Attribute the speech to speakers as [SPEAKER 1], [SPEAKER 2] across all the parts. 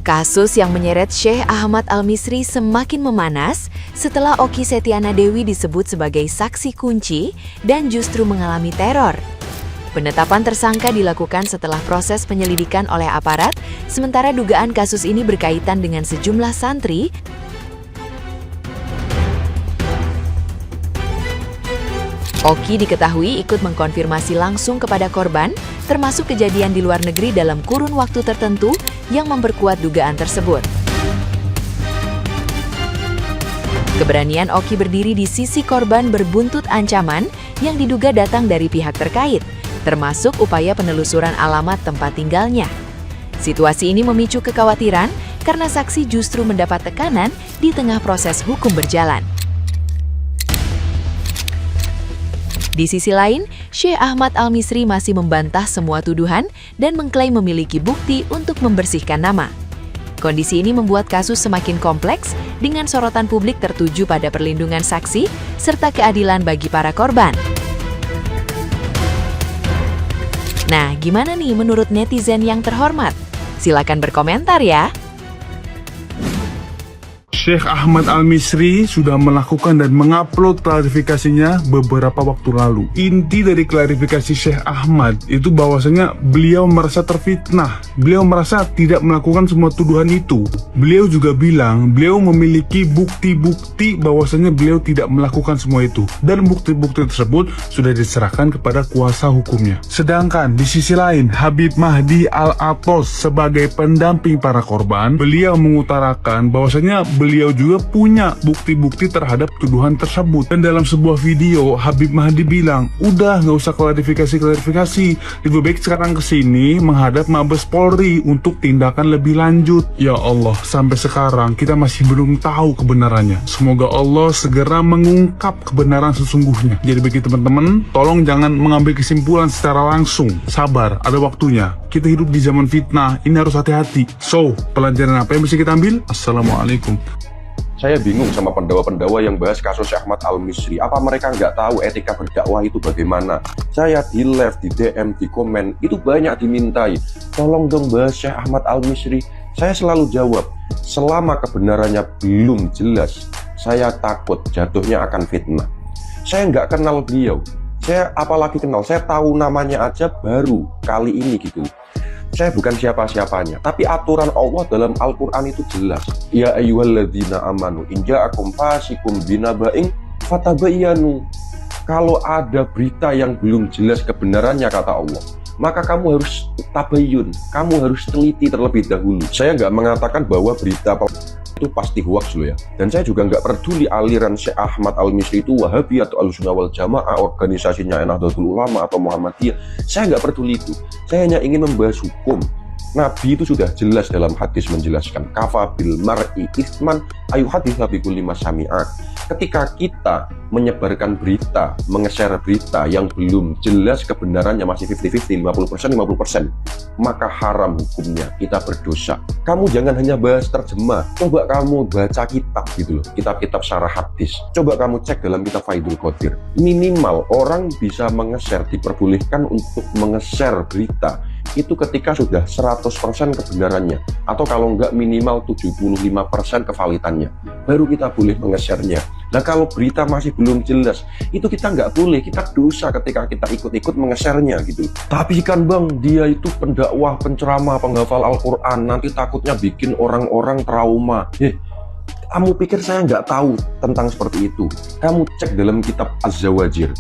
[SPEAKER 1] Kasus yang menyeret Syekh Ahmad Al-Misri semakin memanas setelah Oki Setiana Dewi disebut sebagai saksi kunci dan justru mengalami teror. Penetapan tersangka dilakukan setelah proses penyelidikan oleh aparat, sementara dugaan kasus ini berkaitan dengan sejumlah santri. Oki diketahui ikut mengkonfirmasi langsung kepada korban, termasuk kejadian di luar negeri dalam kurun waktu tertentu yang memperkuat dugaan tersebut. Keberanian Oki berdiri di sisi korban berbuntut ancaman yang diduga datang dari pihak terkait, termasuk upaya penelusuran alamat tempat tinggalnya. Situasi ini memicu kekhawatiran karena saksi justru mendapat tekanan di tengah proses hukum berjalan. Di sisi lain, Syekh Ahmad Al-Misri masih membantah semua tuduhan dan mengklaim memiliki bukti untuk membersihkan nama. Kondisi ini membuat kasus semakin kompleks dengan sorotan publik tertuju pada perlindungan saksi serta keadilan bagi para korban. Nah, gimana nih menurut netizen yang terhormat? Silakan berkomentar ya.
[SPEAKER 2] Syekh Ahmad Al-Misri sudah melakukan dan mengupload klarifikasinya beberapa waktu lalu. Inti dari klarifikasi Syekh Ahmad itu bahwasanya beliau merasa terfitnah. Beliau merasa tidak melakukan semua tuduhan itu. Beliau juga bilang beliau memiliki bukti-bukti bahwasanya beliau tidak melakukan semua itu. Dan bukti-bukti tersebut sudah diserahkan kepada kuasa hukumnya. Sedangkan di sisi lain, Habib Mahdi Al-Atos sebagai pendamping para korban, beliau mengutarakan bahwasanya beliau juga punya bukti-bukti terhadap tuduhan tersebut. Dan dalam sebuah video, Habib Mahdi bilang, udah nggak usah klarifikasi, lebih baik sekarang kesini menghadap Mabes Polri untuk tindakan lebih lanjut. Ya Allah, sampai sekarang kita masih belum tahu kebenarannya. Semoga Allah segera mengungkap kebenaran sesungguhnya. Jadi bagi teman-teman, tolong jangan mengambil kesimpulan secara langsung. Sabar, ada waktunya. Kita hidup di zaman fitnah, ini harus hati-hati. So, pelajaran apa yang bisa kita ambil? Assalamualaikum.
[SPEAKER 3] Saya bingung sama pendawa-pendawa yang bahas kasus Syekh Ahmad Al-Misri. Apa mereka nggak tahu etika berdakwah itu bagaimana? Saya di live, di DM, di komen, itu banyak dimintai. Tolong dong bahas Syekh Ahmad Al-Misri. Saya selalu jawab, selama kebenarannya belum jelas, saya takut jatuhnya akan fitnah. Saya nggak kenal beliau. Saya apalagi kenal, saya tahu namanya aja baru kali ini gitu. Saya bukan siapa-siapanya, tapi aturan Allah dalam Al-Quran itu jelas. Ya ayyuhalladzina amanu in ja'akum fasikum binaba'in fatabayyanu. Kalau ada berita yang belum jelas kebenarannya kata Allah, maka kamu harus tabayyun, kamu harus teliti terlebih dahulu. Saya nggak mengatakan bahwa berita itu pasti hoax loh ya. Dan saya juga nggak peduli aliran Syekh Ahmad Al-Misri itu Wahabi atau Ahlussunnah wal Jamaah, organisasinya Nahdlatul Ulama atau Muhammadiyah. Saya nggak peduli itu. Saya hanya ingin membahas hukum. Nabi itu sudah jelas dalam hadis menjelaskan, kafa bil mar'i itsman ayu hadis bi kulli masami'a. Ketika kita menyebarkan berita, nge-share berita yang belum jelas kebenarannya, masih 50-50, 50%, maka haram hukumnya, kita berdosa. Kamu jangan hanya bahas terjemah, coba kamu baca kitab gitu loh, kitab-kitab syarah hadis. Coba kamu cek dalam kitab Faidul Qadir. Minimal orang bisa nge-share, diperbolehkan untuk nge-share berita itu ketika sudah 100% kebenarannya, atau kalau enggak minimal 75% kevalitannya, baru kita boleh nge-share-nya. Nah kalau berita masih belum jelas, itu kita nggak boleh, kita dosa ketika kita ikut-ikut nge-share-nya gitu. Tapi kan bang, dia itu pendakwah, penceramah, penghafal Al-Quran, nanti takutnya bikin orang-orang trauma. Kamu pikir saya nggak tahu tentang seperti itu? Kamu cek dalam kitab Az-Zawajir,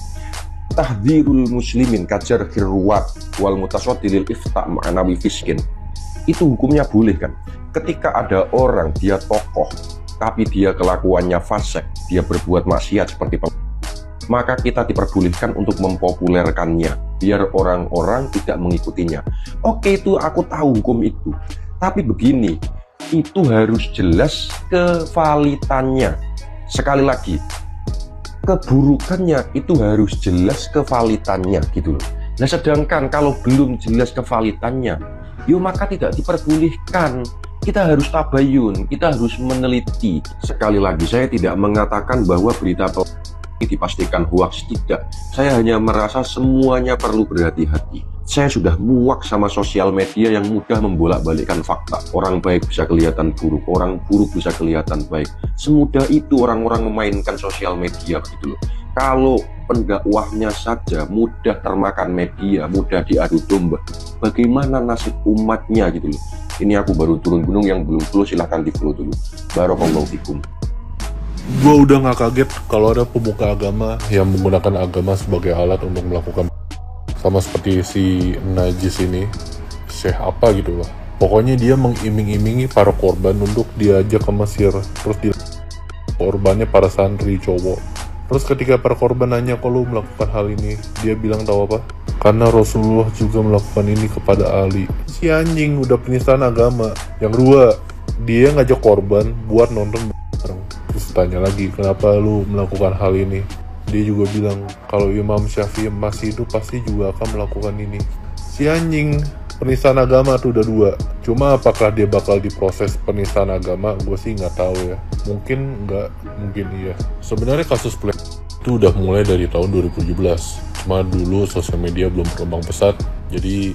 [SPEAKER 3] Tahdhirul muslimin kajar hirwat wal mutaswaddilil ifta' ma'anawi fiskin. Itu hukumnya boleh kan? Ketika ada orang, dia tokoh, tapi dia kelakuannya fasik, dia berbuat maksiat seperti maka kita diperbolehkan untuk mempopulerkannya, biar orang-orang tidak mengikutinya. Oke, itu aku tahu hukum itu. Tapi begini, itu harus jelas kevalitannya. Sekali lagi, keburukannya itu harus jelas kevalitannya gitu loh. Nah sedangkan kalau belum jelas kevalitannya, maka tidak diperbolehkan. Kita harus tabayun, kita harus meneliti. Sekali lagi, saya tidak mengatakan bahwa berita dipastikan hoax, tidak. Saya hanya merasa semuanya perlu berhati-hati. Saya sudah muak sama sosial media yang mudah membolak-balikkan fakta. Orang baik bisa kelihatan buruk, orang buruk bisa kelihatan baik. Semudah itu orang-orang memainkan sosial media gitu loh. Kalau pendakwahnya saja mudah termakan media, mudah diadu domba, bagaimana nasib umatnya gitu loh. Ini aku baru turun gunung, yang belum follow silahkan di follow dulu. Barakallahu fikum.
[SPEAKER 4] Gue udah gak kaget kalau ada pemuka agama yang menggunakan agama sebagai alat untuk melakukan sama seperti si najis ini, Syekh apa gitu lah. Pokoknya dia mengiming-imingi para korban untuk diajak ke Mesir. Terus korbannya para santri cowok. Terus ketika para korban nanya, kok lu melakukan hal ini, dia bilang tahu apa? Karena Rasulullah juga melakukan ini kepada Ali. Si anjing udah penistaan agama. Yang kedua, dia ngajak korban buat nonton bareng. Terus tanya lagi, kenapa lu melakukan hal ini? Dia juga bilang kalau Imam Syafi'i masih hidup pasti juga akan melakukan ini. Si anjing, penistaan agama tuh udah dua. Cuma apakah dia bakal diproses penistaan agama, gue sih nggak tahu ya. Mungkin nggak, mungkin iya. Sebenarnya kasus itu udah mulai dari tahun 2017. Cuma dulu sosial media belum berkembang pesat, jadi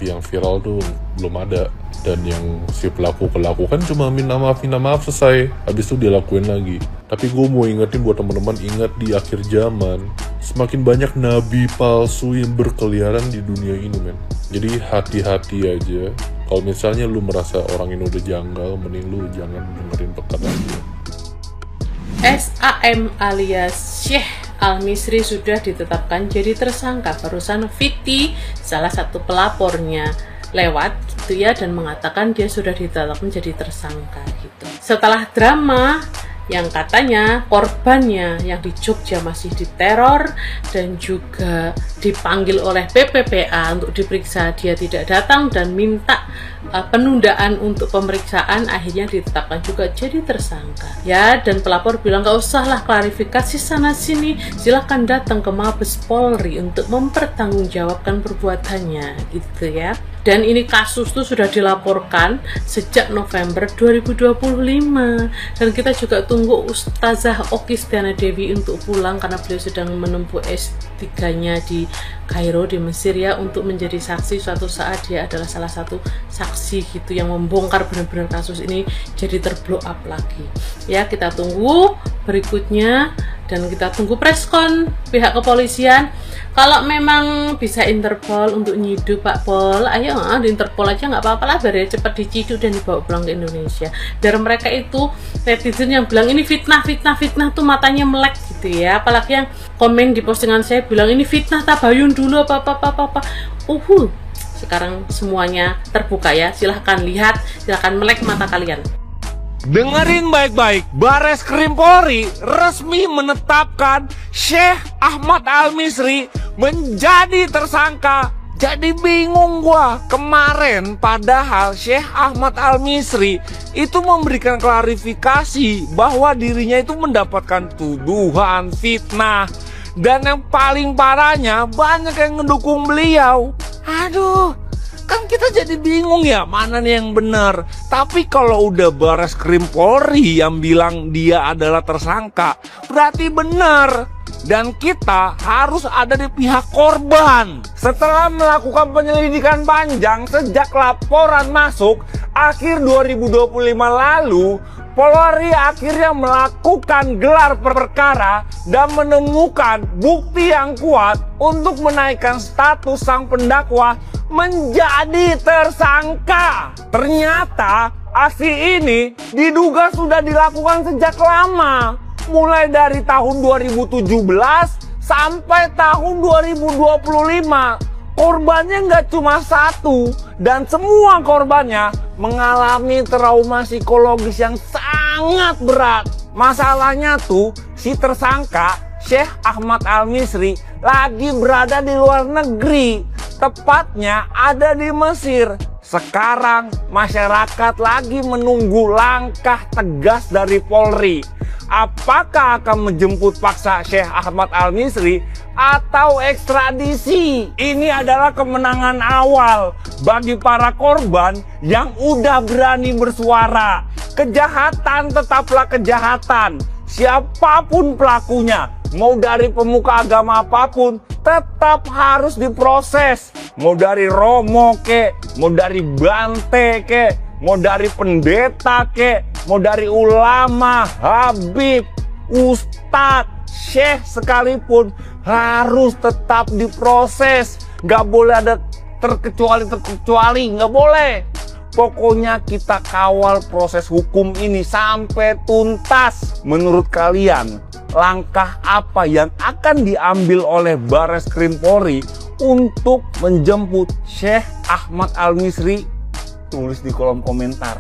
[SPEAKER 4] yang viral tuh belum ada. Dan yang si pelaku kan cuma minta maaf selesai, habis itu dia lakuin lagi. Tapi gue mau ingetin buat teman-teman, ingat di akhir zaman semakin banyak nabi palsu yang berkeliaran di dunia ini, men. Jadi hati-hati aja. Kalau misalnya lu merasa orang ini udah janggal, mending lu jangan dengerin perkataan dia.
[SPEAKER 5] SAM alias Syekh Al-Misri sudah ditetapkan jadi tersangka. Barusan Fiti, salah satu pelapornya, lewat gitu ya, dan mengatakan dia sudah ditetapkan jadi tersangka gitu. Setelah drama yang katanya korbannya yang di Jogja masih diteror dan juga dipanggil oleh PPPA untuk diperiksa, dia tidak datang dan minta penundaan untuk pemeriksaan, akhirnya ditetapkan juga jadi tersangka ya. Dan pelapor bilang gak usah lah klarifikasi sana sini, silahkan datang ke Mabes Polri untuk mempertanggungjawabkan perbuatannya gitu ya. Dan ini kasus tuh sudah dilaporkan sejak November 2025. Dan kita juga tunggu Ustazah Oki Setiana Dewi untuk pulang karena beliau sedang menempuh S3-nya di Kairo di Mesir ya, untuk menjadi saksi. Suatu saat dia adalah salah satu saksi gitu yang membongkar benar-benar kasus ini jadi terblow up lagi. Ya, kita tunggu berikutnya dan kita tunggu preskon pihak kepolisian. Kalau memang bisa Interpol untuk nyidu Pak Pol, ayo di Interpol aja nggak apa-apa lah, biar dia cepat diciduk dan dibawa pulang ke Indonesia. Biar mereka itu netizen yang bilang ini fitnah tuh matanya melek gitu ya. Apalagi yang komen di postingan saya bilang ini fitnah, tabayun dulu apa. Sekarang semuanya terbuka ya, silahkan lihat, silahkan melek mata kalian.
[SPEAKER 6] Dengerin baik-baik, Bareskrim Polri resmi menetapkan Syekh Ahmad Al-Misri menjadi tersangka. Jadi bingung gua. Kemarin padahal Syekh Ahmad Al-Misri itu memberikan klarifikasi bahwa dirinya itu mendapatkan tuduhan fitnah. Dan yang paling parahnya banyak yang ngedukung beliau. Aduh, kan kita jadi bingung ya, mana nih yang benar. Tapi kalau udah Bareskrim Polri yang bilang dia adalah tersangka, berarti benar. Dan kita harus ada di pihak korban. Setelah melakukan penyelidikan panjang sejak laporan masuk akhir 2025 lalu, Polri akhirnya melakukan gelar perkara dan menemukan bukti yang kuat untuk menaikkan status sang pendakwa menjadi tersangka. Ternyata aksi ini diduga sudah dilakukan sejak lama, mulai dari tahun 2017 sampai tahun 2025. Korbannya nggak cuma satu, dan semua korbannya mengalami trauma psikologis yang sangat berat. Masalahnya tuh, si tersangka Syekh Ahmad Al-Misri lagi berada di luar negeri, tepatnya ada di Mesir. Sekarang masyarakat lagi menunggu langkah tegas dari Polri. Apakah akan menjemput paksa Syekh Ahmad Al-Misri atau ekstradisi? Ini adalah kemenangan awal bagi para korban yang udah berani bersuara. Kejahatan tetaplah kejahatan. Siapapun pelakunya, mau dari pemuka agama apapun, tetap harus diproses. Mau dari romo ke, mau dari bante ke, mau dari pendeta ke, mau dari ulama, habib, ustadz, syekh sekalipun harus tetap diproses. Nggak boleh ada terkecuali, nggak boleh. Pokoknya kita kawal proses hukum ini sampai tuntas. Menurut kalian, langkah apa yang akan diambil oleh Bareskrim Polri untuk menjemput Syekh Ahmad Al-Misri? Tulis di kolom komentar.